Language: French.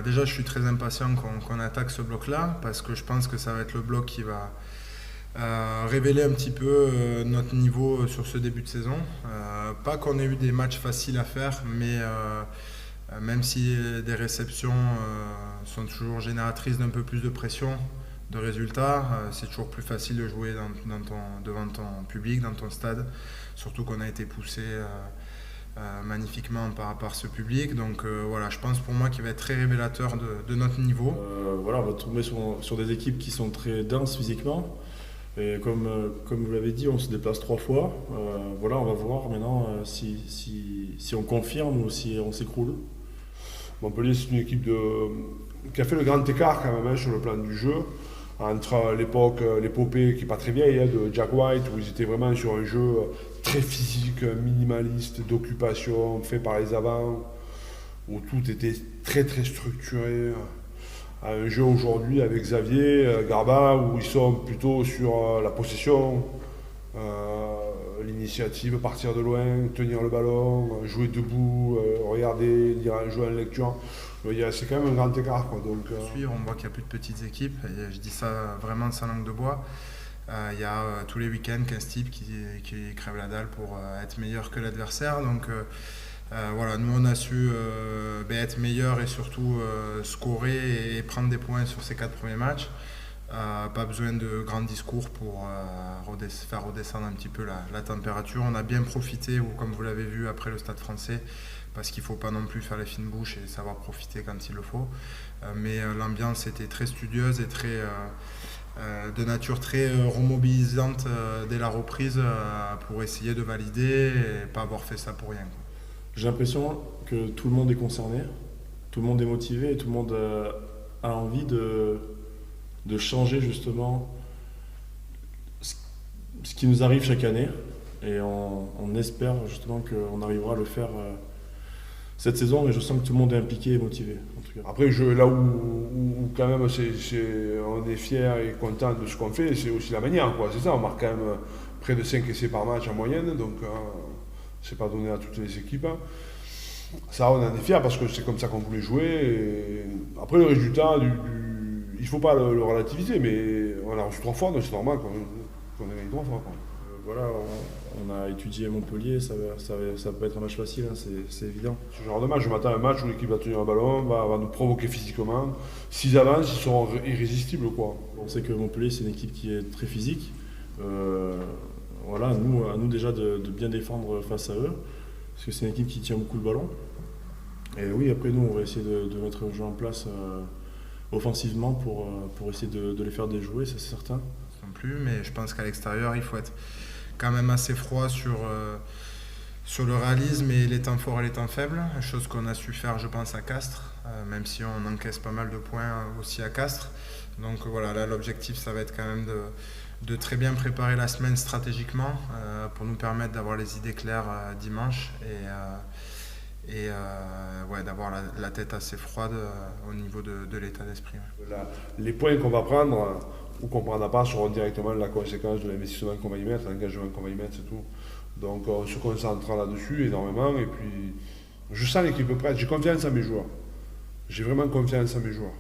Déjà, je suis très impatient qu'on attaque ce bloc-là parce que je pense que ça va être le bloc qui va révéler un petit peu notre niveau sur ce début de saison. Pas qu'on ait eu des matchs faciles à faire, mais même si des réceptions sont toujours génératrices d'un peu plus de pression, de résultats, c'est toujours plus facile de jouer devant ton public, dans ton stade, surtout qu'on a été poussé magnifiquement par ce public. Donc voilà, je pense pour moi qu'il va être très révélateur de notre niveau. Voilà, on va tomber sur des équipes qui sont très denses physiquement. Et comme vous l'avez dit, on se déplace 3 fois. Voilà, on va voir maintenant si on confirme ou si on s'écroule. Montpellier, c'est une équipe qui a fait le grand écart quand même hein, sur le plan du jeu. Entre l'époque, l'épopée qui n'est pas très vieille, hein, de Jack White, où ils étaient vraiment sur un jeu très physique, minimaliste, d'occupation, fait par les avants, où tout était très très structuré. À un jeu aujourd'hui avec Xavier, Garba, où ils sont plutôt sur la possession, l'initiative, partir de loin, tenir le ballon, jouer debout, regarder, jouer en lecture. C'est quand même un grand écart. Quoi. Donc, Suivre, on voit qu'il n'y a plus de petites équipes, et je dis ça vraiment de sa langue de bois. Il y a tous les week-ends 15 types qui crèvent la dalle pour être meilleurs que l'adversaire. Donc voilà, nous on a su être meilleurs et surtout scorer et prendre des points sur ces 4 premiers matchs. Pas besoin de grands discours pour faire redescendre un petit peu la température. On a bien profité, comme vous l'avez vu après le Stade Français, parce qu'il ne faut pas non plus faire les fines bouches et savoir profiter quand il le faut. Mais l'ambiance était très studieuse et de nature très remobilisante dès la reprise pour essayer de valider et pas avoir fait ça pour rien. Quoi. J'ai l'impression que tout le monde est concerné, tout le monde est motivé et tout le monde a envie de changer justement ce qui nous arrive chaque année. Et on espère justement qu'on arrivera à le faire cette saison, et je sens que tout le monde est impliqué et motivé. En tout cas. Après, là où quand même on est fier et content de ce qu'on fait, c'est aussi la manière. Quoi. C'est ça, on marque quand même près de 5 essais par match en moyenne, donc c'est pas donné à toutes les équipes. Ça, on en est fier parce que c'est comme ça qu'on voulait jouer. Et après, le résultat, il ne faut pas le relativiser, mais on a reçu 3 fois, donc c'est normal qu'on ait gagné 3 fois. Quoi. Voilà, on a étudié Montpellier, ça peut être un match facile, hein, c'est évident. Ce genre de match, je m'attends à un match où l'équipe va tenir le ballon, va nous provoquer physiquement. S'ils avancent, ils seront irrésistibles. Quoi. On sait que Montpellier, c'est une équipe qui est très physique. Voilà, à nous déjà de bien défendre face à eux, parce que c'est une équipe qui tient beaucoup le ballon. Et oui, après nous, on va essayer de mettre le jeu en place offensivement pour essayer de les faire déjouer, ça c'est certain. Non plus, mais je pense qu'à l'extérieur, il faut être quand même assez froid sur le réalisme et les temps forts et les temps faibles, chose qu'on a su faire, je pense, à Castres, même si on encaisse pas mal de points aussi à Castres. Donc voilà, là, l'objectif, ça va être quand même de très bien préparer la semaine stratégiquement pour nous permettre d'avoir les idées claires dimanche et d'avoir la tête assez froide au niveau de l'état d'esprit. Ouais. Les points qu'on va prendre ou qu'on ne prendra pas seront directement la conséquence de l'investissement qu'on va y mettre, l'engagement qu'on va y mettre, c'est tout. Donc on se concentrera là-dessus énormément et puis je sens l'équipe prête, j'ai confiance en mes joueurs. J'ai vraiment confiance en mes joueurs.